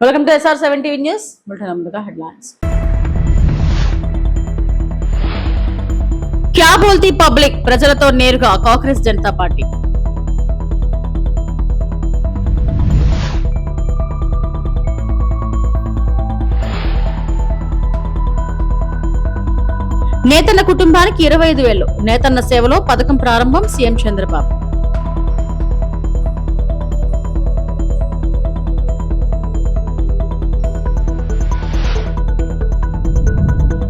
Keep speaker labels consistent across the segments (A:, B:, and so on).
A: Welcome to SR7 TV news. Bulletin headlines. క్యా బోల్తీ public ప్రజలతో నేరుగా కాంగ్రెస్ జనతా పార్టీ. నేతన్న కుటుంబానికి 25,000. నేతన్న సేవలో పథకం ప్రారంభం సీఎం చంద్రబాబు.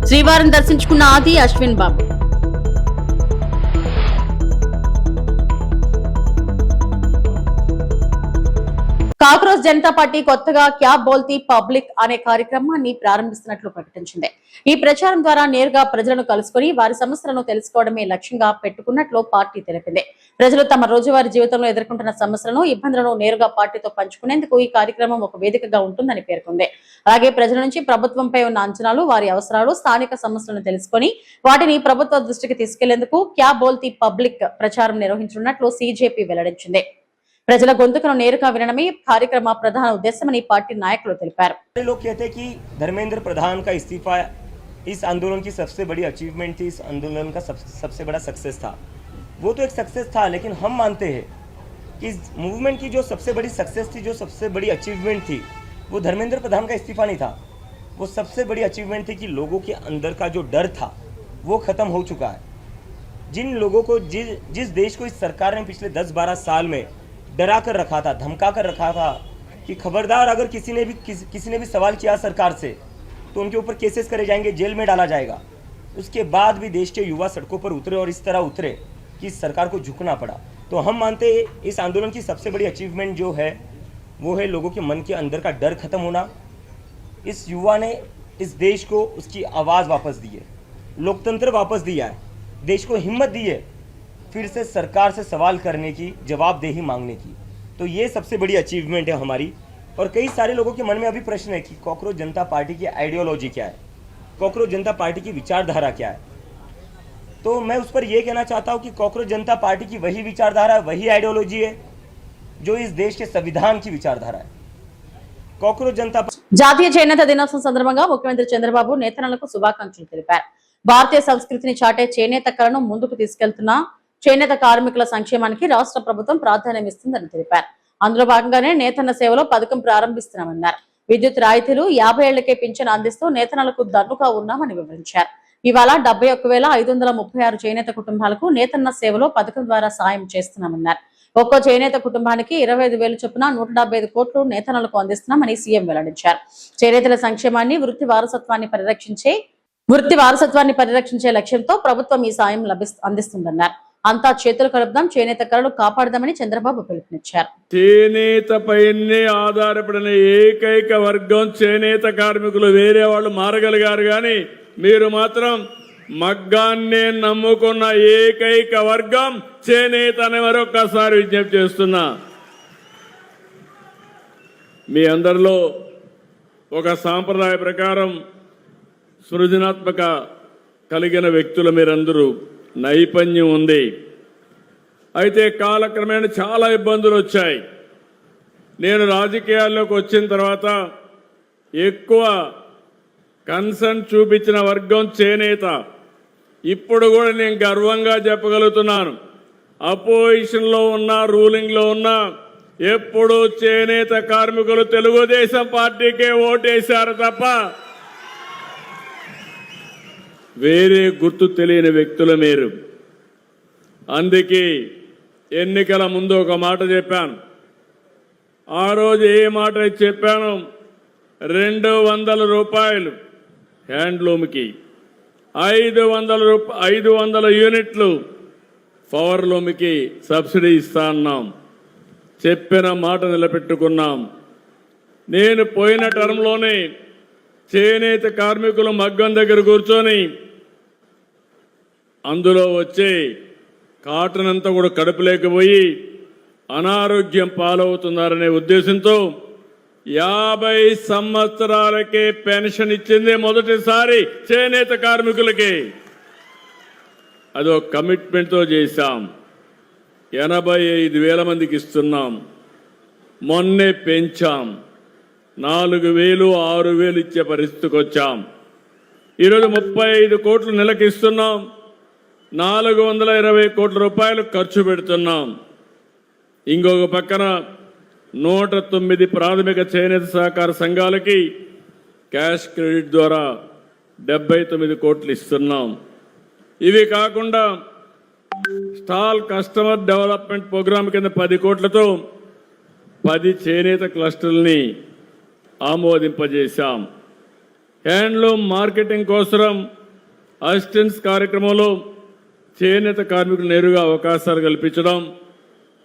A: శ్రీవారిని దర్శించుకున్న ఆది అశ్విన్ బాబు. కాంగ్రెస్ జనతా పార్టీ కొత్తగా క్యా బోల్తీ పబ్లిక్ అనే కార్యక్రమాన్ని ప్రారంభిస్తున్నట్లు ప్రకటించింది. ఈ ప్రచారం ద్వారా నేరుగా ప్రజలను కలుసుకుని వారి సమస్యలను తెలుసుకోవడమే లక్ష్యంగా పెట్టుకున్నట్లు పార్టీ తెలిపింది. ప్రజలు తమ రోజువారీ జీవితంలో ఎదుర్కొంటున్న సమస్యలను, ఇబ్బందులను నేరుగా పార్టీతో పంచుకునేందుకు ఈ కార్యక్రమం ఒక వేదికగా ఉంటుందని పేర్కొంది. అలాగే ప్రజల నుంచి ప్రభుత్వంపై ఉన్న అంచనాలు, వారి అవసరాలు, స్థానిక సమస్యలను తెలుసుకుని వాటిని ప్రభుత్వ దృష్టికి తీసుకెళ్లేందుకు క్యా బోల్తీ పబ్లిక్ ప్రచారం నిర్వహించనున్నట్లు సీజేపీ వెల్లడించింది. ప్రజల గొంతుకను నేరుగా వినడమే కార్యక్రమ ప్రధాన ఉద్దేశమని పార్టీ నాయకులు తెలిపారు.
B: लोग कहते हैं कि धर्मेंद्र प्रधान का इस्तीफा इस आंदोलन की सबसे बड़ी अचीवमेंट थी, इस आंदोलन का सबसे बड़ा सक्सेस था. वो तो एक सक्सेस था, लेकिन हम मानते हैं कि इस मूवमेंट की जो सबसे बड़ी सक्सेस थी, जो सबसे बड़ी अचीवमेंट थी, वो धर्मेंद्र प्रधान का इस्तीफा नहीं था. वो सबसे बड़ी अचीवमेंट थी कि लोगों के अंदर का जो डर था वो ख़त्म हो चुका है. जिन लोगों को जिस देश को इस सरकार ने पिछले 10-12 साल में डरा कर रखा था, धमका कर रखा था कि खबरदार अगर किसी ने भी सवाल किया सरकार से तो उनके ऊपर केसेस करे जाएंगे, जेल में डाला जाएगा. उसके बाद भी देश के युवा सड़कों पर उतरे और इस तरह उतरे कि इस सरकार को झुकना पड़ा. तो हम मानते हैं इस आंदोलन की सबसे बड़ी अचीवमेंट जो है वो है लोगों के मन के अंदर का डर खत्म होना. इस युवा ने इस देश को उसकी आवाज़ वापस दी है, लोकतंत्र वापस दिया है, देश को हिम्मत दी है फिर से सरकार से सवाल करने की, जवाबदेही मांगने की. तो ये सबसे बड़ी अचीवमेंट है हमारी. और कई सारे लोगों के मन में अभी प्रश्न है कि कांग्रेस जनता पार्टी की आइडियोलॉजी क्या है, कांग्रेस जनता पार्टी की विचारधारा क्या है. तो मैं उस पर यह कहना चाहता हूँ कि कांग्रेस जनता पार्टी की वही विचारधारा, वही आइडियोलॉजी है जो इस देश के संविधान की विचारधारा है. कांग्रेस जनता
A: జాతీయ చేనేత దినోత్సవం సందర్భంగా ముఖ్యమంత్రి చంద్రబాబు నేతన్నలకు శుభాకాంక్షలు తెలిపారు. భారతీయ సంస్కృతిని చాటే చేనేత కళను ముందుకు తీసుకెళ్తున్న చేనేత కార్మికుల సంక్షేమానికి రాష్ట్ర ప్రభుత్వం ప్రాధాన్యం ఇస్తుందని తెలిపారు. అందులో భాగంగానే నేతన్న సేవలో పథకం ప్రారంభిస్తున్నామన్నారు. విద్యుత్ రాయితీలు, 50 ఏళ్లకే పింఛను అందిస్తూ నేతన్నలకు దన్నుగా ఉన్నామని వివరించారు. ఇవాళ 71,536 చేనేత కుటుంబాలకు నేతన్న సేవలో పథకం ద్వారా సాయం చేస్తున్నామన్నారు. ఒక్కో చేనేత కుటుంబానికి 25,000 చొప్పున 175 కోట్లు నేతన్నలకు అందిస్తున్నామని సీఎం వెల్లడించారు. చేనేతల సంక్షేమాన్ని, వృత్తి వారసత్వాన్ని పరిరక్షించే లక్ష్యంతో ప్రభుత్వం ఈ సాయం అందిస్తుందన్నారు. అంతా చేతులు కలుపుదాం, చేనేత కళను కాపాడదామని చంద్రబాబు పిలుపునిచ్చారు.
C: చేనేత పైనే ఆధారపడిన ఏకైక వర్గం చేనేత కార్మికులు. వేరే వాళ్ళు మారగలిగారు కానీ మీరు మాత్రం మగ్గాన్నే నమ్ముకున్న ఏకైక వర్గం చేనేత అని మరొక్కసారి విజ్ఞప్తి చేస్తున్నా. మీ అందరిలో ఒక సాంప్రదాయ ప్రకారం సృజనాత్మక కలిగిన వ్యక్తులు మీరందరూ, నైపుణ్యం ఉంది. అయితే కాలక్రమేణా చాలా ఇబ్బందులు వచ్చాయి. నేను రాజకీయాల్లోకి వచ్చిన తర్వాత ఎక్కువ కన్సర్న్ చూపించిన వర్గం చేనేత. ఇప్పుడు కూడా నేను గర్వంగా చెప్పగలుగుతున్నాను, అపోజిషన్లో ఉన్నా, రూలింగ్లో ఉన్నా, ఎప్పుడూ చేనేత కార్మికులు తెలుగుదేశం పార్టీకే ఓటేశారు తప్ప వేరే గుర్తు తెలియని వ్యక్తులు మీరు. అందుకే ఎన్నికల ముందు ఒక మాట చెప్పాను. ఆ రోజు ఏ మాట చెప్పాను, 200 రూపాయలు హ్యాండ్లూమ్కి, 500 యూనిట్లు పవర్లూమ్కి సబ్సిడీ ఇస్తా అన్నాం. చెప్పిన మాట నిలబెట్టుకున్నాం. నేను పోయిన టర్మ్లోనే చేనేత కార్మికులు మగ్గం దగ్గర కూర్చొని అందులో వచ్చే కాటన్ అంతా కూడా కడుపులేకపోయి అనారోగ్యం పాలవుతున్నారనే ఉద్దేశంతో 50 సంవత్సరాలకే పెన్షన్ ఇచ్చింది మొదటిసారి చేనేత కార్మికులకి. అదో కమిట్మెంట్తో చేశాం. 85,000 మందికి ఇస్తున్నాం. మొన్నే పెంచాం. 4,000, 6,000 ఇచ్చే పరిస్థితికి వచ్చాం. ఈరోజు 35 కోట్లు నెలకి ఇస్తున్నాం. 420 కోట్ల రూపాయలు ఖర్చు పెడుతున్నాం. ఇంకొక పక్కన 109 ప్రాథమిక చేనేత సహకార సంఘాలకి క్యాష్ క్రెడిట్ ద్వారా 79 కోట్లు ఇస్తున్నాం. ఇవి కాకుండా స్టాల్ కస్టమర్ డెవలప్మెంట్ ప్రోగ్రాం కింద 10 కోట్లతో 10 చేనేత క్లస్టర్లని ఆమోదింపజేశాం. హ్యాండ్లూమ్ మార్కెటింగ్ కోసం అసిస్టెన్స్ కార్యక్రమంలో చేనేత కార్మికులు నేరుగా అవకాశాలు కల్పించడం,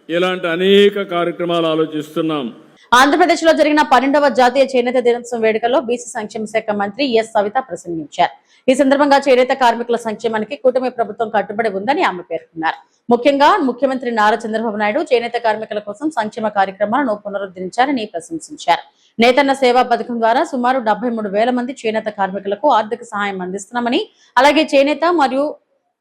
C: ఇలాంటి అనేక కార్యక్రమాలు ఆలోచిస్తున్నాం.
A: ఆంధ్రప్రదేశ్ లో జరిగిన 12వ జాతీయ చేనేత దినోత్సవం వేడుకల్లో బీసీ సంక్షేమ శాఖ మంత్రి ఎస్ సవిత ప్రసంగించారు. ఈ సందర్భంగా చేనేత కార్మికుల సంక్షేమానికి కూటమి ప్రభుత్వం కట్టుబడి ఉందని ఆమె పేర్కొన్నారు. ముఖ్యంగా ముఖ్యమంత్రి నారా చంద్రబాబు నాయుడు చేనేత కార్మికుల కోసం సంక్షేమ కార్యక్రమాలను పునరుద్ధరించారని ప్రశంసించారు. నేతన్న సేవా పథకం ద్వారా సుమారు 73,000 మంది చేనేత కార్మికులకు ఆర్థిక సహాయం అందిస్తున్నామని, అలాగే చేనేత మరియు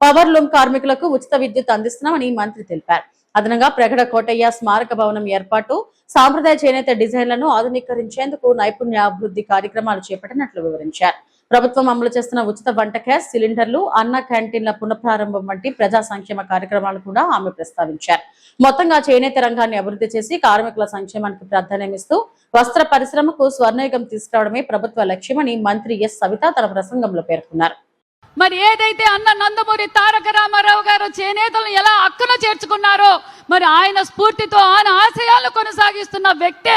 A: పవర్ లూమ్ కార్మికులకు ఉచిత విద్యుత్ అందిస్తున్నామని మంత్రి తెలిపారు. అదనంగా ప్రగడ కోటయ్య స్మారక భవనం ఏర్పాటు, సాంప్రదాయ చేనేత డిజైన్లను ఆధునీకరించేందుకు నైపుణ్యాభివృద్ధి కార్యక్రమాలు చేపట్టినట్లు వివరించారు. ప్రభుత్వం అమలు చేస్తున్న ఉచిత వంట గ్యాస్ సిలిండర్లు, అన్న క్యాంటీన్ల పునఃప్రారంభం వంటి ప్రజా సంక్షేమ కార్యక్రమాలు కూడా ఆమె ప్రస్తావించారు. మొత్తంగా చేనేత రంగాన్ని అభివృద్ధి చేసి కార్మికుల సంక్షేమానికి ప్రాధాన్యమిస్తూ వస్త్ర పరిశ్రమకు స్వర్ణయుగం తీసుకురావడమే ప్రభుత్వ లక్ష్యమని మంత్రి ఎస్ సవిత తన ప్రసంగంలో పేర్కొన్నారు.
D: మరి ఏదైతే అన్న నందమూరి తారక రామారావు గారు చేనేతలను ఎలా అక్కున చేర్చుకున్నారో, మరి ఆయన స్ఫూర్తితో ఆయన ఆశయాలను కొనసాగిస్తున్న వ్యక్తే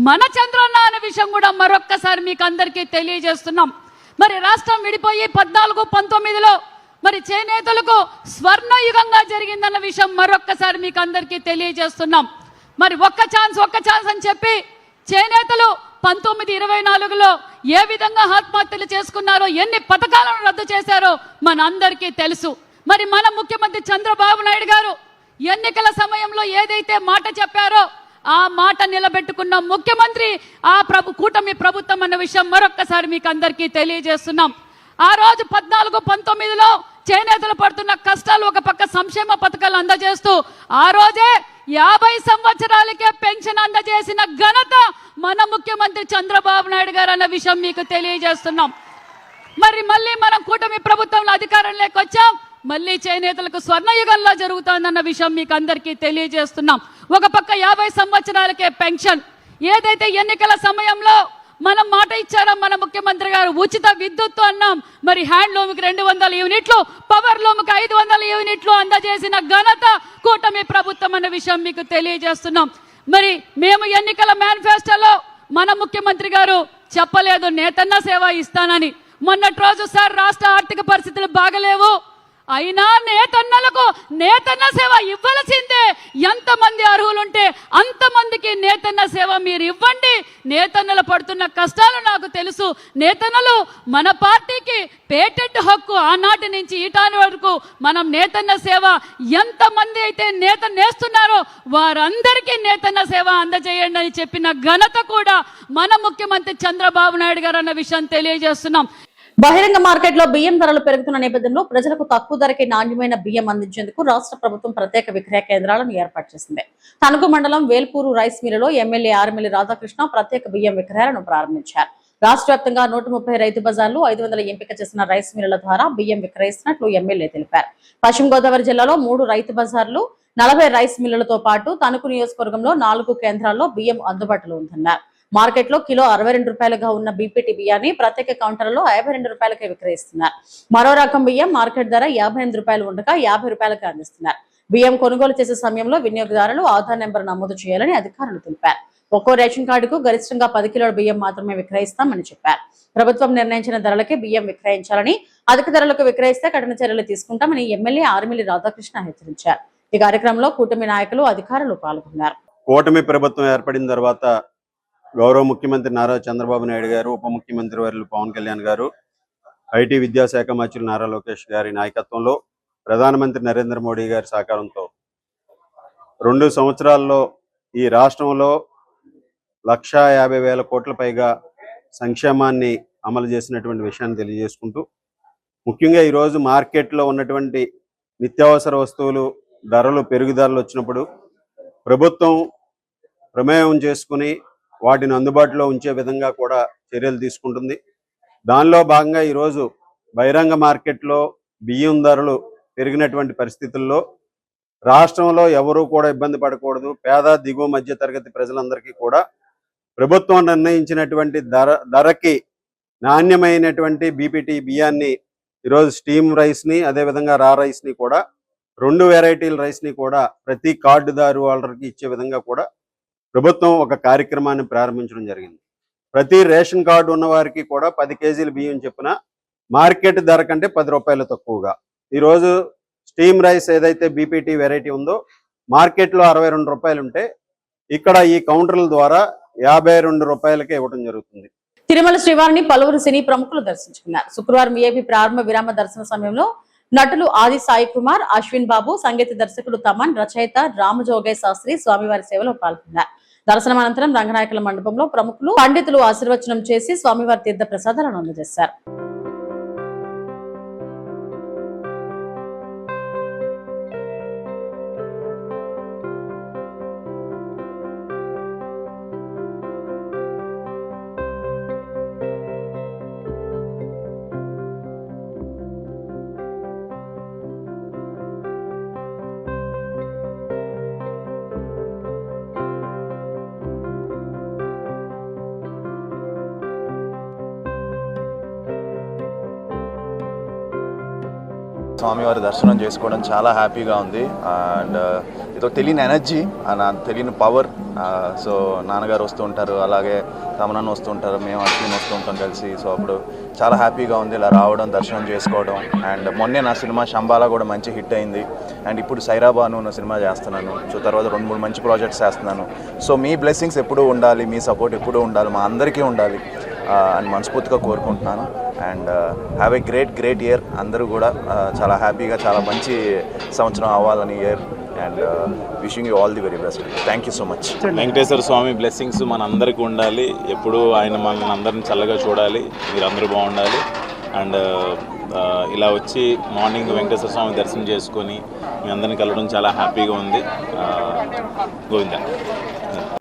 D: మన చంద్రన్న అనే విషయం కూడా మరొక్కసారి మీకు అందరికీ తెలియజేస్తున్నాం. మరి రాష్ట్రం విడిపోయి 14-19లో మరి చేనేతలకు స్వర్ణయుగంగా జరిగిందన్న విషయం మరొక్కసారి మీకు అందరికీ తెలియజేస్తున్నాం. మరి ఒక్క ఛాన్స్ అని చెప్పి చేనేతలు 1924లో ఏ విధంగా ఆత్మహత్యలు చేసుకున్నారో, ఎన్ని పథకాలను రద్దు చేశారో మన అందరికీ తెలుసు. మరి మన ముఖ్యమంత్రి చంద్రబాబు నాయుడు గారు ఎన్నికల సమయంలో ఏదైతే మాట చెప్పారో ఆ మాట నిలబెట్టుకున్న ముఖ్యమంత్రి కూటమి ప్రభుత్వం అన్న విషయం మరొక్కసారి మీకు అందరికీ తెలియజేస్తున్నాం. ఆ రోజు 14-19లో చేనేతలు పడుతున్న కష్టాలు ఒక పక్క సంక్షేమ పథకాలు అందజేస్తూ ఆ రోజే 50 సంవత్సరాలకే పెన్షన్ అందజేసిన ఘనత మన ముఖ్యమంత్రి చంద్రబాబు నాయుడు గారు అన్న విషయం మీకు తెలియజేస్తున్నాం. మరి మళ్ళీ మనం కూటమి ప్రభుత్వంలో అధికారంలోకి వచ్చాం. మళ్ళీ చేనేతలకు స్వర్ణయుగంలో జరుగుతోందన్న విషయం మీకు అందరికీ తెలియజేస్తున్నాం. ఒక పక్క 50 సంవత్సరాలకే పెన్షన్, ఏదైతే ఎన్నికల సమయంలో మనం మాట ఇచ్చారో మన ముఖ్యమంత్రి గారు ఉచిత విద్యుత్ అన్నాం. మరి హ్యాండ్లూమ్కి 200 యూనిట్లు, పవర్ లూమ్కి 500 యూనిట్లు అందజేసిన ఘనత కూటమి ప్రభుత్వం అన్న విషయం మీకు తెలియజేస్తున్నాం. మరి మేము ఎన్నికల మేనిఫెస్టోలో మన ముఖ్యమంత్రి గారు చెప్పలేదు నేతన్న సేవ ఇస్తానని. మొన్నటి రోజు సార్ రాష్ట్ర ఆర్థిక పరిస్థితులు బాగలేవు, అయినా నేతన్న సేవ ఇవ్వాల్సిందే. ఎంతమంది అర్హులుంటే అంతమందికి నేతన్న సేవ మీరు ఇవ్వండి. నేతన్నలు పడుతున్న కష్టాలు నాకు తెలుసు. నేతన్నలు మన పార్టీకి పేటెంట్ హక్కు, ఆనాటి నుంచి ఈటాని వరకు మనం నేతన్న సేవ ఎంతమంది అయితే నేస్తున్నారో వారందరికీ నేతన్న సేవ అందజేయండి అని చెప్పిన ఘనత కూడా మన ముఖ్యమంత్రి చంద్రబాబు నాయుడు గారు అన్న విషయం తెలియజేస్తున్నాం.
A: బహిరంగ మార్కెట్ లో బియ్యం ధరలు పెరుగుతున్న నేపథ్యంలో ప్రజలకు తక్కువ ధరకే నాణ్యమైన బియ్యం అందించేందుకు రాష్ట్ర ప్రభుత్వం ప్రత్యేక విక్రయ కేంద్రాలను ఏర్పాటు చేసింది. తణుకు మండలం వేల్పూరు రైస్ మిల్లులో ఎమ్మెల్యే ఆర్మిల్లి రాధాకృష్ణ ప్రత్యేక బియ్యం విక్రయాలను ప్రారంభించారు. రాష్ట్ర వ్యాప్తంగా 130 రైతు బజార్లు, 500 ఎంపిక చేసిన రైస్ మిల్లుల ద్వారా బియ్యం విక్రయిస్తున్నట్లు ఎమ్మెల్యే తెలిపారు. పశ్చిమ గోదావరి జిల్లాలో 3 రైతు బజార్లు, 40 రైస్ మిల్లులతో పాటు తణుకు నియోజకవర్గంలో 4 కేంద్రాల్లో బియ్యం అందుబాటులో ఉందన్నారు. మార్కెట్ లో కిలో 62 రూపాయలుగా ఉన్న బీపీటీ బియ్యాన్ని ప్రత్యేక కౌంటర్లో 52 రూపాయలకే విక్రయిస్తున్నారు. మరో రకం బియ్యం మార్కెట్ ధర 58 రూపాయలు ఉండగా 50 రూపాయలకు అందిస్తున్నారు. బియ్యం కొనుగోలు చేసే సమయంలో వినియోగదారులు ఆధార్ నెంబర్ నమోదు చేయాలని అధికారులు తెలిపారు. ఒక్కో రేషన్ కార్డుకు గరిష్టంగా 10 కిలోల బియ్యం మాత్రమే విక్రయిస్తామని చెప్పారు. ప్రభుత్వం నిర్ణయించిన ధరలకే బియ్యం విక్రయించాలని, అధిక ధరలకు విక్రయిస్తే కఠిన చర్యలు తీసుకుంటామని ఎమ్మెల్యే ఆర్మిల్లి రాధాకృష్ణ హెచ్చరించారు. ఈ కార్యక్రమంలో కూటమి నాయకులు, అధికారులు పాల్గొన్నారు.
E: కూటమి ప్రభుత్వం ఏర్పడిన తర్వాత గౌరవ ముఖ్యమంత్రి నారా చంద్రబాబు నాయుడు గారు, ఉప ముఖ్యమంత్రి వర్యులు పవన్ కళ్యాణ్ గారు, ఐటీ విద్యాశాఖ మంత్రులు నారా లోకేష్ గారి నాయకత్వంలో, ప్రధానమంత్రి నరేంద్ర మోడీ గారి సహకారంతో 2 సంవత్సరాల్లో ఈ రాష్ట్రంలో 150,000 కోట్ల పైగా సంక్షేమాన్ని అమలు చేసినటువంటి విషయాన్ని తెలియజేసుకుంటూ, ముఖ్యంగా ఈరోజు మార్కెట్లో ఉన్నటువంటి నిత్యావసర వస్తువులు ధరలు పెరుగుదలలు వచ్చినప్పుడు ప్రభుత్వం ప్రమేయం చేసుకుని వాటిని అందుబాటులో ఉంచే విధంగా కూడా చర్యలు తీసుకుంటుంది. దానిలో భాగంగా ఈరోజు బహిరంగ మార్కెట్లో బియ్యం ధరలు పెరిగినటువంటి పరిస్థితుల్లో రాష్ట్రంలో ఎవరూ కూడా ఇబ్బంది పడకూడదు, పేద దిగువ మధ్య తరగతి ప్రజలందరికీ కూడా ప్రభుత్వం నిర్ణయించినటువంటి ధరకి నాణ్యమైనటువంటి బీపీటీ బియ్యాన్ని ఈరోజు స్టీమ్ రైస్ని అదేవిధంగా రా రైస్ని కూడా 2 వెరైటీల రైస్ని కూడా ప్రతి కార్డుదారు వాళ్ళకి ఇచ్చే విధంగా కూడా ప్రభుత్వం ఒక కార్యక్రమాన్ని ప్రారంభించడం జరిగింది. ప్రతి రేషన్ కార్డు ఉన్న వారికి కూడా 10 కేజీల బియ్యం చొప్పున మార్కెట్ ధర కంటే 10 రూపాయలు తక్కువగా ఈరోజు స్టీమ్ రైస్ ఏదైతే బీపీటీ వెరైటీ ఉందో మార్కెట్లో 62 రూపాయలు ఉంటే ఇక్కడ ఈ కౌంటర్ల ద్వారా 52 రూపాయలకే ఇవ్వడం జరుగుతుంది.
A: తిరుమల శ్రీవారిని పలువురు సినీ ప్రముఖులు దర్శించుకున్నారు. శుక్రవారం ఏపీ ప్రారంభ విరామ దర్శన సమయంలో నటులు ఆది సాయి కుమార్, అశ్విన్ బాబు, సంగీత దర్శకుడు తమన్, రచయిత రామజోగయ్య శాస్త్రి స్వామివారి సేవలో పాల్గొన్నారు. దర్శనం అనంతరం రంగనాయకుల మండపంలో ప్రముఖులు పండితులు ఆశీర్వచనం చేసి స్వామివారి తీర్థ ప్రసాదాలను అందజేశారు.
F: స్వామివారి దర్శనం చేసుకోవడం చాలా హ్యాపీగా ఉంది. అండ్ ఇదో తెలియని ఎనర్జీ, తెలియని పవర్. సో నాన్నగారు వస్తూ ఉంటారు, అలాగే తమనన్న వస్తూ ఉంటారు, మేము అశ్విన్ వస్తూ ఉంటాం కలిసి. సో అప్పుడు చాలా హ్యాపీగా ఉంది ఇలా రావడం, దర్శనం చేసుకోవడం. అండ్ మొన్నే నా సినిమా శంబాలా కూడా మంచి హిట్ అయింది. అండ్ ఇప్పుడు సైరాబాను నా సినిమా చేస్తున్నాను. సో తర్వాత 2-3 మంచి ప్రాజెక్ట్స్ చేస్తున్నాను. సో మీ బ్లెస్సింగ్స్ ఎప్పుడూ ఉండాలి, మీ సపోర్ట్ ఎప్పుడూ ఉండాలి, మా అందరికీ ఉండాలి అని మనస్ఫూర్తిగా కోరుకుంటున్నాను. And have a great year. అందరూ కూడా చాలా హ్యాపీగా చాలా మంచి సంవత్సరం అవ్వాలని year. And wishing you all the very best. Thank you so much.
G: Venkateshwara Swami blessings మన అందరికీ ఉండాలి. ఎప్పుడూ ఆయన మనల్ని అందరిని చల్లగా చూడాలి, మీరందరూ బాగుండాలి. అండ్ ఇలా వచ్చి మార్నింగ్ వెంకటేశ్వర స్వామి దర్శనం చేసుకొని మీ అందరిని కలవడం చాలా హ్యాపీగా ఉంది. గోవిందా.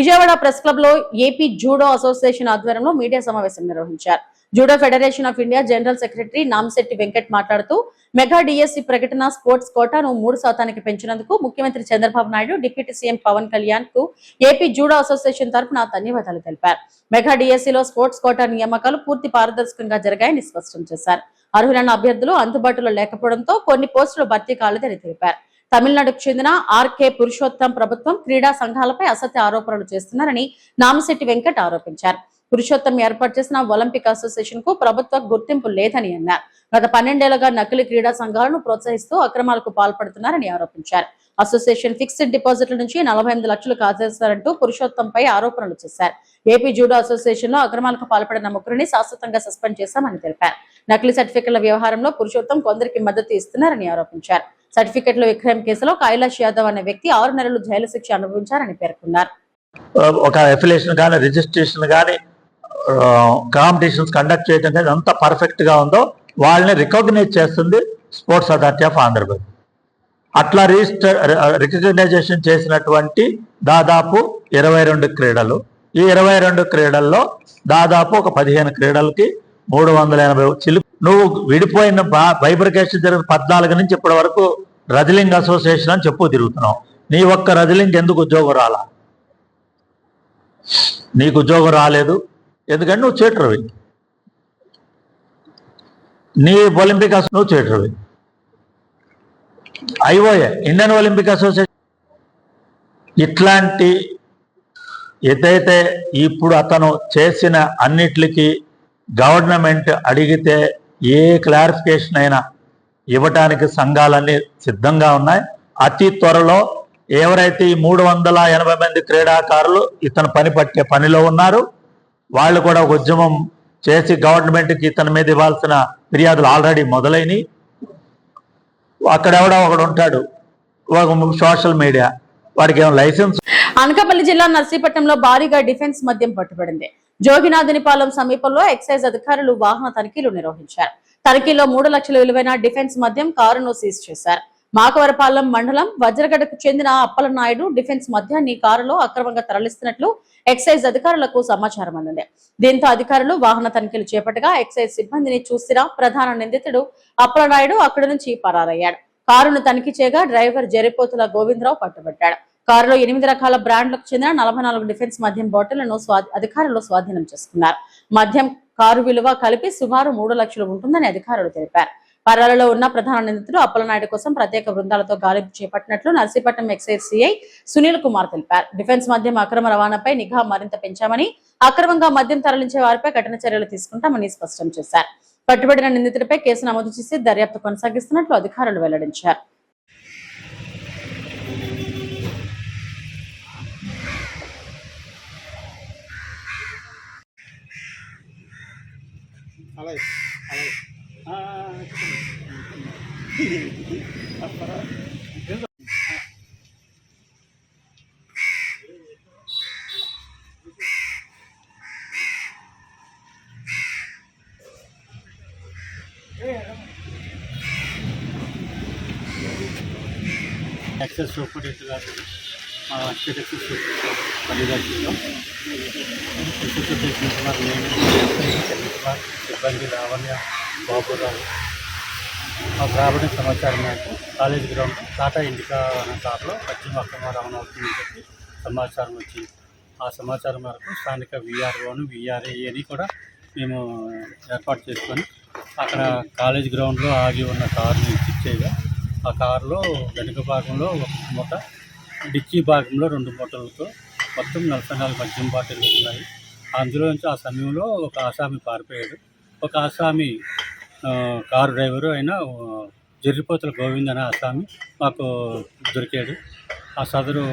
A: విజయవాడ ప్రెస్ క్లబ్ లో ఏపీ జూడో అసోసియేషన్ ఆధ్వర్యంలో మీడియా సమావేశం నిర్వహించారు. Judo federation of India general secretary Namishetti Venkat మాట్లాడుతూ మెగా డిఎస్సి ప్రకటన స్పోర్ట్స్ కోటాను 3% పెంచినందుకు ముఖ్యమంత్రి చంద్రబాబు నాయుడు, డిప్యూటీ సీఎం పవన్ కళ్యాణ్ కు ఏపీ జూడో అసోసియేషన్ తరఫున ధన్యవాదాలు తెలిపారు. మెగా డిఎస్సిలో స్పోర్ట్స్ కోటా నియామకాలు పూర్తి పారదర్శకంగా జరిగాయని స్పష్టం చేశారు. అర్హులైన అభ్యర్థులు అందుబాటులో లేకపోవడంతో కొన్ని పోస్టులు భర్తీ కాలేదని తెలిపారు. తమిళనాడుకు చెందిన ఆర్కే పురుషోత్తం ప్రభుత్వం క్రీడా సంఘాలపై అసత్య ఆరోపణలు చేస్తున్నారని నామిశెట్టి వెంకట్ ఆరోపించారు. పురుషోత్తం ఏర్పాటు చేసిన ఒలింపిక్ అసోసియేషన్ కు ప్రభుత్వ గుర్తింపు లేదని అన్నారు. గత 12 ఏళ్లుగా నకిలీ క్రీడా సంఘాలను ప్రోత్సహిస్తూ అక్రమాలకు పాల్పడుతున్నారని ఆరోపించారు. అసోసియేషన్ ఫిక్స్డ్ డిపాజిట్ల నుంచి 48 లక్షలు కాజేస్తారంటూ పురుషోత్తంపై ఆరోపణలు చేశారు. ఏపీ జూడో అసోసియేషన్ లో అక్రమాలకు పాల్పడిన ముగ్గురిని శాశ్వతంగా సస్పెండ్ చేశామని తెలిపారు. నకిలీ సర్టిఫికెట్ల వ్యవహారంలో పురుషోత్తం కొందరికి మద్దతు ఇస్తున్నారని ఆరోపించారు. సర్టిఫికెట్ల విక్రయం కేసులో కైలాష్ యాదవ్ అనే వ్యక్తి 6 నెలలు జైలు శిక్ష అనుభవించారని పేర్కొన్నారు.
H: ఒక అఫిలియేషన్ కానీ రిజిస్ట్రేషన్ కానీ కాంపిటీషన్స్ కండక్ట్ చేయడం కానీ ఎంత పర్ఫెక్ట్ గా ఉందో వాళ్ళని రికగ్నైజ్ చేస్తుంది స్పోర్ట్స్ అథారిటీ ఆఫ్ ఆంధ్రప్రదేశ్. అట్లా రికగ్నైజేషన్ చేసినటువంటి దాదాపు 22 క్రీడలు. ఈ 22 క్రీడల్లో దాదాపు ఒక 15 క్రీడలకి 380 చిలుపు. నువ్వు విడిపోయిన బైబ్రికేషన్ జరిగిన 14 నుంచి ఇప్పటి వరకు రెజ్లింగ్ అసోసియేషన్ అని చెప్పు తిరుగుతున్నావు. నీ ఒక్క రెజ్లింగ్ ఎందుకు ఉద్యోగం రాలా? నీకు ఉద్యోగం రాలేదు ఎందుకంటే నువ్వు చీటర్వి. నీ ఒలింపిక్ నువ్వు చీటర్వి. ఐఓఏ ఇండియన్ ఒలింపిక్ అసోసియేషన్ ఇట్లాంటి ఏదైతే ఇప్పుడు అతను చేసిన అన్నిటికీ గవర్నమెంట్ అడిగితే ఏ క్లారిఫికేషన్ అయినా ఇవ్వటానికి సంఘాలన్నీ సిద్ధంగా ఉన్నాయి. అతి త్వరలో ఎవరైతే ఈ 380 మంది క్రీడాకారులు ఇతను పని పట్టే పనిలో ఉన్నారు వాళ్ళు కూడా ఒక ఉద్యమం చేసి గవర్నమెంట్కి ఇతని మీద ఇవ్వాల్సిన ఫిర్యాదులు ఆల్రెడీ మొదలైనవి. అక్కడెవడో ఒకడు ఉంటాడు సోషల్ మీడియా, వాడికి ఏమో లైసెన్స్.
A: అనకాపల్లి జిల్లా నర్సీపట్నంలో భారీగా డిఫెన్స్ మద్యం పట్టుబడింది. జోగినాథునిపాలెం సమీపంలో ఎక్సైజ్ అధికారులు వాహన తనిఖీలు నిర్వహించారు. తనిఖీలో 3 లక్షల విలువైన డిఫెన్స్ మద్యం కారును సీజ్ చేశారు. మాకవరపాలెం మండలం వజ్రగడ్డకు చెందిన అప్పలనాయుడు డిఫెన్స్ మద్యాన్ని కారులో అక్రమంగా తరలిస్తున్నట్లు ఎక్సైజ్ అధికారులకు సమాచారం అందింది. దీంతో అధికారులు వాహన తనిఖీలు చేపట్టగా ఎక్సైజ్ సిబ్బందిని చూసిన ప్రధాన నిందితుడు అప్పలనాయుడు అక్కడి నుంచి పరారయ్యాడు. కారును తనిఖీ చేయగా డ్రైవర్ జరిపోతుల గోవిందరావు పట్టుబట్టాడు. కారులో 8 రకాల బ్రాండ్లకు చెందిన 44 డిఫెన్స్ మద్యం బాటిళ్లను అధికారులు స్వాధీనం చేసుకున్నారు. మద్యం కారు విలువ కలిపి సుమారు 3 లక్షలు ఉంటుందని అధికారులు తెలిపారు. పరాలలో ఉన్న ప్రధాన నిందితుడు అప్పలనాయుడు కోసం ప్రత్యేక బృందాలతో గాలింపు చేపట్టినట్లు నర్సీపట్నం ఎక్సైజ్ సిఐ సునీల్ కుమార్ తెలిపారు. డిఫెన్స్ మద్యం అక్రమ రవాణాపై నిఘా మరింత పెంచామని, అక్రమంగా మద్యం తరలించే వారిపై కఠిన చర్యలు తీసుకుంటామని స్పష్టం చేశారు. పట్టుబడిన నిందితుడిపై కేసు నమోదు చేసి దర్యాప్తు కొనసాగిస్తున్నట్లు అధికారులు వెల్లడించారు.
I: ఎక్సైజ్ సూపరింటెండెంట్ గారు స్టేట్ ఎక్సైజ్ పల్లిగారిలో సిబ్బంది లావణ్య బాబురావు మాకు రాబడిన సమాచారం మేరకు కాలేజ్ గ్రౌండ్ టాటా ఇండికా అనే కార్లో పశ్చిమ అక్రమ రవాణా అవుతుందని చెప్పి సమాచారం వచ్చింది. ఆ సమాచారం మేరకు స్థానిక విఆర్ఓను విఆర్ఏని కూడా మేము ఏర్పాటు చేసుకొని అక్కడ కాలేజ్ గ్రౌండ్లో ఆగి ఉన్న కారుని చెక్ చేయగా ఆ కారులో వెనుక భాగంలో ఒక మూట, డిక్కీ భాగంలో 2 మూటలతో మొత్తం 44 మద్యం బాటిల్లు ఉన్నాయి. అందులో నుంచి ఆ సమయంలో ఒక ఆసామి పారిపోయాడు. ఒక ఆసామి కారు డ్రైవరు అయిన జరిపోతుల గోవింద్ అనే ఆసామి మాకు దొరికాడు. ఆ సదరు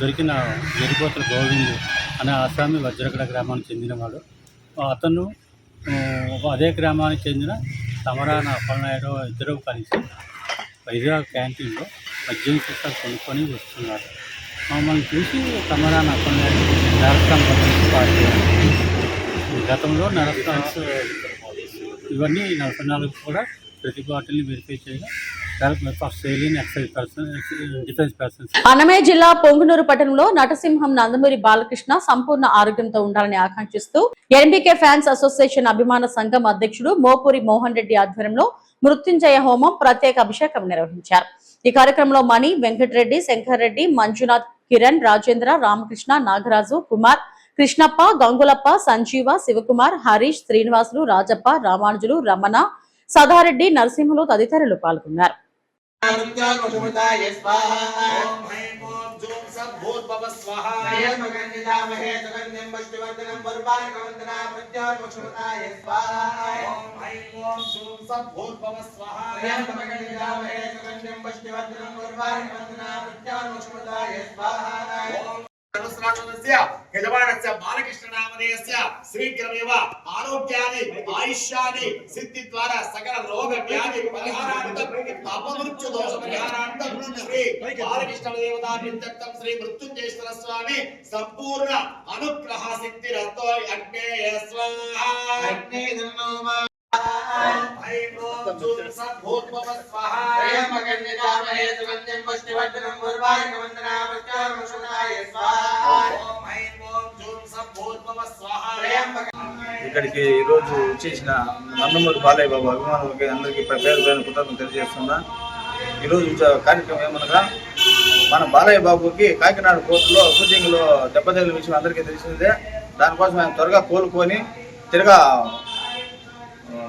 I: దొరికిన జరిపోతుల గోవింద్ అనే ఆసామి వజ్రగడ గ్రామానికి చెందినవాడు. అతను అదే గ్రామానికి చెందిన తమరాన అప్పలనాయుడు ఇద్దరు కలిసి వైజాగ్ క్యాంటీన్లో మద్యం సీసాలు కొనుక్కొని వస్తున్నారు. మమ్మల్ని చూసి తమరాన అప్పలనాయుడు నరస్కాన్స్ పార్టీ గతంలో నరస్కాన్స్ ఇవన్నీ 44 కూడా ప్రతి బాటిల్ని వెరిఫై చేయగా
A: అన్నమయ్య జిల్లా పొంగునూరు పట్టణంలో నటసింహం నందమూరి బాలకృష్ణ సంపూర్ణ ఆరోగ్యంతో ఉండాలని ఆకాంక్షిస్తూ ఎన్బీకే ఫ్యాన్స్ అసోసియేషన్ అభిమాన సంఘం అధ్యక్షుడు మోపూరి మోహన్ రెడ్డి ఆధ్వర్యంలో మృత్యుంజయ హోమం ప్రత్యేక అభిషేకం నిర్వహించారు. ఈ కార్యక్రమంలో మణి, వెంకటరెడ్డి, శంకర్ రెడ్డి, మంజునాథ్, కిరణ్, రాజేంద్ర, రామకృష్ణ, నాగరాజు, కుమార్, కృష్ణప్ప, గంగులప్ప, సంజీవ, శివకుమార్, హరీష్, శ్రీనివాసులు, రాజప్ప, రామానుజులు, రమణ, సదారెడ్డి, నరసింహులు తదితరులు పాల్గొన్నారు.
J: యజమానస్య బాలకృష్ణనామధేయస్య శ్రీగ్రమేవ ఆరోగ్యాన్ని ఆయుష్యాన్ని సిద్ధి ద్వారా సకల రోగ వ్యాధి పరిహారార్థం అపమృత్యు దోష పరిహారార్థం శ్రీ బాలకృష్ణ దేవతా నిత్యం శ్రీ మృత్యుంజయేశ్వర స్వామి సంపూర్ణ అనుగ్రహ సిద్ధి రతో అగ్నే స్వాహా అగ్నే నమః
K: ఇక్కడికి ఈరోజు చేసిన నందమూరి బాలయ్య బాబు అభిమానులకి అందరికీ పేరు కృతజ్ఞతలు తెలియజేస్తున్నా. ఈరోజు కార్యక్రమం ఏమనగా మన బాలయ్య బాబుకి కాకినాడ కోర్టులో షూటింగ్లో దెబ్బతగిలిన విషయం అందరికీ తెలిసిందే. దానికోసం ఆయన త్వరగా కోలుకొని తిరగా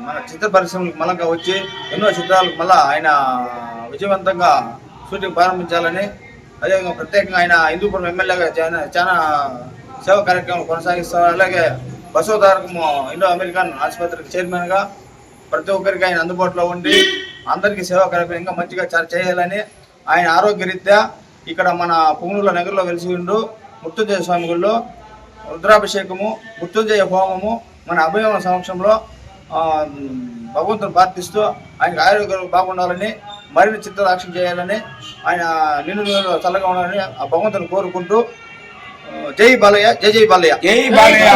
K: మన చిత్ర పరిశ్రమలకు మళ్ళా వచ్చి ఎన్నో చిత్రాలకు మళ్ళా ఆయన విజయవంతంగా షూటింగ్ ప్రారంభించాలని, అదేవిధంగా ప్రత్యేకంగా ఆయన హిందూపురం ఎమ్మెల్యేగా చాలా సేవా కార్యక్రమాలు కొనసాగిస్తారు. అలాగే బసవతారకము ఇండో అమెరికన్ ఆసుపత్రికి చైర్మన్గా ప్రతి ఒక్కరికి ఆయన అందుబాటులో ఉండి అందరికీ సేవా కార్యక్రమం ఇంకా మంచిగా చేయాలని ఆయన ఆరోగ్యరీత్యా ఇక్కడ మన పుంగనూరులో నగరంలో వెలిసి ఉండు మృత్యుంజయ స్వామి గుడిలో రుద్రాభిషేకము, మృత్యుంజయ హోమము మన అభయమ సమక్షంలో భగవంతుని ప్రార్థిస్తూ ఆయనకు ఆరోగ్యం బాగుండాలని, మరిన్ని చిత్రరాక్షణ చేయాలని, ఆయన నిన్ను చల్లగా ఉండాలని ఆ భగవంతుని కోరుకుంటూ జై బాలయ్య, జై జై బాలయ్య, జై బాలయ్య.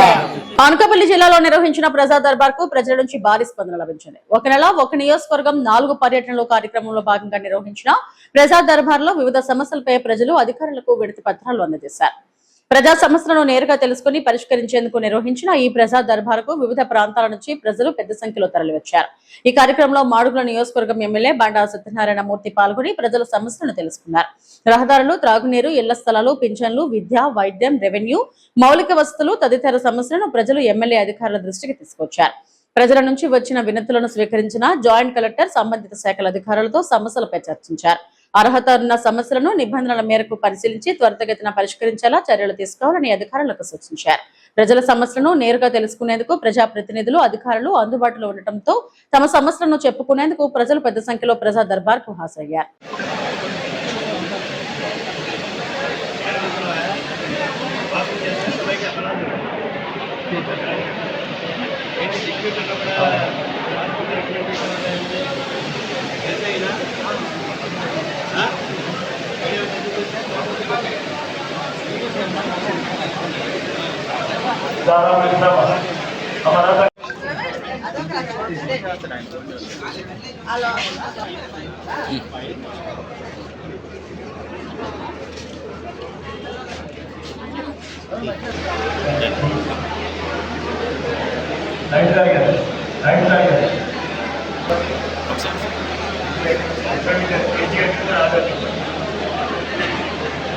A: అనకాపల్లి జిల్లాలో నిర్వహించిన ప్రజా దర్బార్ కు ప్రజల నుంచి భారీ స్పందన లభించింది. ఒక నెల ఒక నియోజకవర్గం 4 పర్యటనలు కార్యక్రమంలో భాగంగా నిర్వహించిన ప్రజా దర్బార్ లో వివిధ సమస్యలపై ప్రజలు అధికారులకు వినతి పత్రాలు అందజేశారు. ప్రజా సమస్యలను నేరుగా తెలుసుకుని పరిష్కరించేందుకు నిర్వహించిన ఈ ప్రజా దర్బార్ కు వివిధ ప్రాంతాల నుంచి ప్రజలు పెద్ద సంఖ్యలో తరలివచ్చారు. ఈ కార్యక్రమంలో మాడుగుల నియోజకవర్గం ఎమ్మెల్యే బండా సత్యనారాయణ మూర్తి పాల్గొని ప్రజల సమస్యలను తెలుసుకున్నారు. రహదారులు, త్రాగునీరు, ఇళ్ల స్థలాలు, పింఛన్లు, విద్య, వైద్యం, రెవెన్యూ, మౌలిక వసతులు తదితర సమస్యలను ప్రజలు ఎమ్మెల్యే అధికారుల దృష్టికి తీసుకొచ్చారు. ప్రజల నుంచి వచ్చిన వినతులను స్వీకరించిన జాయింట్ కలెక్టర్ సంబంధిత శాఖల అధికారులతో సమస్యలపై చర్చించారు. అర్హత ఉన్న సమస్యలను నిబంధనల మేరకు పరిశీలించి త్వరితగతిన పరిష్కరించేలా చర్యలు తీసుకోవాలని అధికారులకు సూచించారు. ప్రజల సమస్యలను నేరుగా తెలుసుకునేందుకు ప్రజాప్రతినిధులు, అధికారులు అందుబాటులో ఉండటంతో తమ సమస్యలను చెప్పుకునేందుకు ప్రజలు పెద్ద సంఖ్యలో ప్రజా దర్బార్ కు హాజరయ్యారు.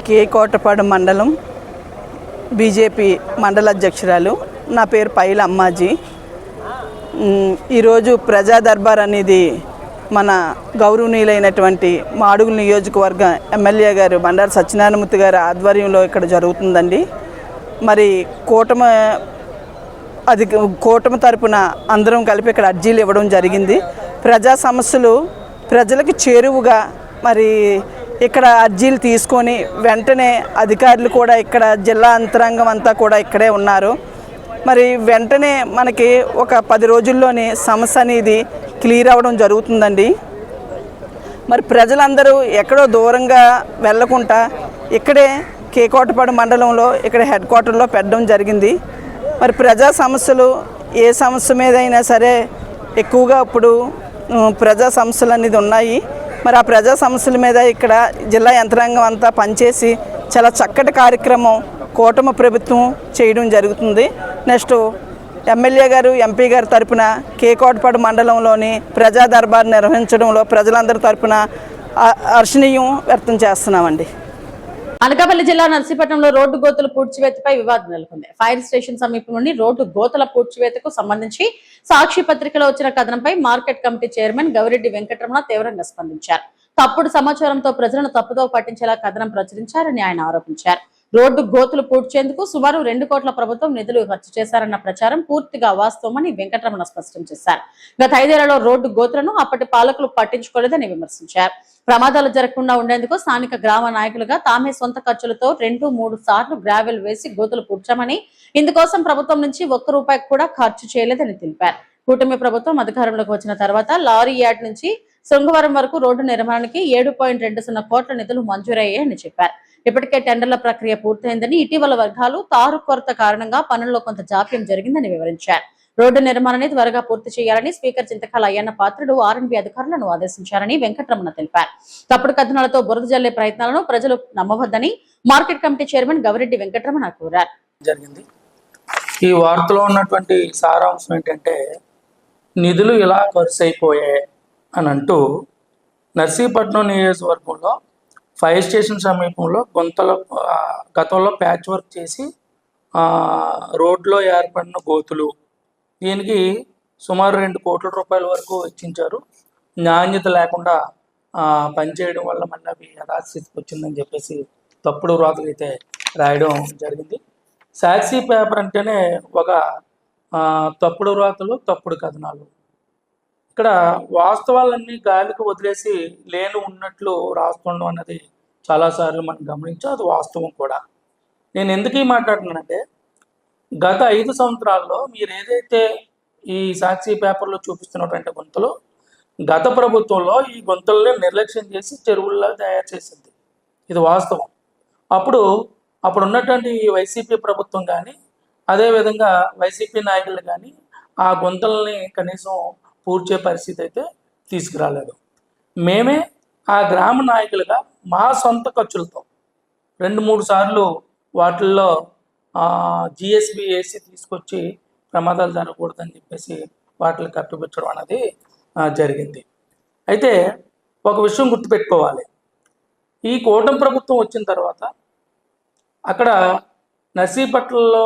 L: కే కోటపాడు మండలం బీజేపీ మండల అధ్యక్షురాలు. నా పేరు పైల అమ్మాజీ. ఈరోజు ప్రజా దర్బార్ అనేది మన గౌరవనీయులైనటువంటి మాడుగుల నియోజకవర్గ ఎమ్మెల్యే గారు బండారు సత్యనారాయణమూర్తి గారి ఆధ్వర్యంలో ఇక్కడ జరుగుతుందండి. మరి కూటమి తరపున అందరం కలిపి ఇక్కడ అర్జీలు ఇవ్వడం జరిగింది. ప్రజా సమస్యలు ప్రజలకు చేరువుగా మరి ఇక్కడ అర్జీలు తీసుకొని వెంటనే అధికారులు కూడా ఇక్కడ జిల్లా అంతరంగం అంతా కూడా ఇక్కడే ఉన్నారు. మరి వెంటనే మనకి ఒక 10 రోజుల్లోనే సమస్య అనేది క్లియర్ అవ్వడం జరుగుతుందండి. మరి ప్రజలందరూ ఎక్కడో దూరంగా వెళ్ళకుండా ఇక్కడే కేకోటపాడు మండలంలో ఇక్కడ హెడ్ క్వార్టర్లో పెట్టడం జరిగింది. మరి ప్రజా సమస్యలు ఏ సమస్య మీద అయినా సరే ఎక్కువగా ఇప్పుడు ప్రజా సమస్యలు అనేది ఉన్నాయి. మరి ఆ ప్రజా సమస్యల మీద ఇక్కడ జిల్లా యంత్రాంగం అంతా పనిచేసి చాలా చక్కటి కార్యక్రమం కూటమి ప్రభుత్వం చేయడం జరుగుతుంది. నెక్స్ట్ ఎమ్మెల్యే గారు, ఎంపీ గారి తరపున కేకోటపాడు మండలంలోని ప్రజా దర్బార్ నిర్వహించడంలో ప్రజలందరి తరపున హర్షణీయం వ్యక్తం చేస్తున్నామండి.
A: అనకాపల్లి జిల్లా నర్సీపట్నంలో రోడ్డు గోతుల పూడ్చివేతపై వివాదం నెలకొంది. ఫైర్ స్టేషన్ సమీపం నుండి రోడ్డు గోతుల పూడ్చివేతకు సంబంధించి సాక్షి పత్రికలో వచ్చిన కథనంపై market committee chairman Gavireddy Venkataramana తీవ్రంగా స్పందించారు. తప్పుడు సమాచారంతో ప్రజలను తప్పుదో పట్టించేలా కథనం ప్రచురించారని ఆయన ఆరోపించారు. రోడ్డు గోతులు పూడ్చేందుకు సుమారు 2 కోట్ల ప్రభుత్వం నిధులు ఖర్చు చేశారన్న ప్రచారం పూర్తిగా అవాస్తవమని వెంకటరమణ స్పష్టం చేశారు. గత 5 ఏళ్లలో రోడ్డు గోతులను అప్పటి పాలకులు పట్టించుకోలేదని విమర్శించారు. ప్రమాదాలు జరగకుండా ఉండేందుకు స్థానిక గ్రామ నాయకులుగా తామే సొంత ఖర్చులతో 2-3 సార్లు గ్రావెల్ వేసి గోతులు పూడ్చామని, ఇందుకోసం ప్రభుత్వం నుంచి ₹1 కూడా ఖర్చు చేయలేదని తెలిపారు. కూటమి ప్రభుత్వం అధికారంలోకి వచ్చిన తర్వాత లారీ యార్డ్ నుంచి శృంగవరం వరకు రోడ్డు నిర్మాణానికి 7.20 కోట్ల నిధులు మంజూరయ్యాయని చెప్పారు. ఇప్పటికే టెండర్ల ప్రక్రియ పూర్తయిందని, ఇటీవల వర్గాలు తారు కొరత కారణంగా పనుల్లో కొంత జాప్యం జరిగిందని వివరించారు. రోడ్డు నిర్మాణాన్ని త్వరగా పూర్తి చేయాలని స్పీకర్ చింతకాల అయ్యన్న పాత్రుడు ఆర్ఎండ్బి అధికారులను ఆదేశించారని వెంకటరమణ తెలిపారు. తప్పుడు కథనాలతో బురద జల్లే ప్రయత్నాలను ప్రజలు నమ్మవద్దని market committee chairman Gavireddy Venkataramana కోరారు.
M: జరిగింది. ఈ వార్తలో ఉన్నటువంటి సారాంశం ఏంటంటే, నిధులు ఇలా ఖర్చు అయిపోయాయి అని అంటూ నర్సీపట్నం నియోజకవర్గంలో ఫైర్ స్టేషన్ సమీపంలో గుంతలో గతంలో ప్యాచ్ వర్క్ చేసి రోడ్లో ఏర్పడిన గోతులు, దీనికి సుమారు 2 కోట్ల రూపాయల వరకు వెచ్చించారు. నాణ్యత లేకుండా పనిచేయడం వల్ల మళ్ళీ అవి యథాస్థితికి వచ్చిందని చెప్పేసి తప్పుడు వ్రాతలు అయితే రాయడం జరిగింది. సాక్షి పేపర్ అంటేనే ఒక తప్పుడు వ్రాతలు, తప్పుడు కథనాలు. ఇక్కడ వాస్తవాలన్నీ గాలికి వదిలేసి లేని ఉన్నట్లు రాస్తుండడం అన్నది చాలాసార్లు మనం గమనించాం. అది వాస్తవం కూడా. నేను ఎందుకు మాట్లాడుతున్నానంటే, గత 5 సంవత్సరాల్లో మీరు ఏదైతే ఈ సాక్షి పేపర్లో చూపిస్తున్నటువంటి గుంతలు, గత ప్రభుత్వంలో ఈ గుంతల్ని నిర్లక్ష్యం చేసి చెరువుల్లో తయారు చేసింది. ఇది వాస్తవం. అప్పుడు ఉన్నటువంటి వైసీపీ ప్రభుత్వం కానీ, అదేవిధంగా వైసీపీ నాయకులు కానీ ఆ గుంతల్ని కనీసం పూడ్చే పరిస్థితి అయితే తీసుకురాలేదు. మేమే ఆ గ్రామ నాయకులుగా మా సొంత ఖర్చులతో 2-3 సార్లు వాటిల్లో జిఎస్బి వేసి తీసుకొచ్చి ప్రమాదాలు జరగకూడదని చెప్పేసి వాటిని కప్పిపుచ్చడం అనేది జరిగింది. అయితే ఒక విషయం గుర్తుపెట్టుకోవాలి, ఈ కూటమి ప్రభుత్వం వచ్చిన తర్వాత అక్కడ నర్సీపట్నంలో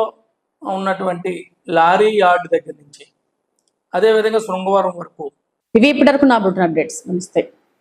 M: ఉన్నటువంటి లారీ యార్డ్ దగ్గర నుంచి అదేవిధంగా శృంగవరం వరకు
A: ఇవి ఇప్పటివరకు నా బుట్టిన అప్డేట్స్. నమస్తే.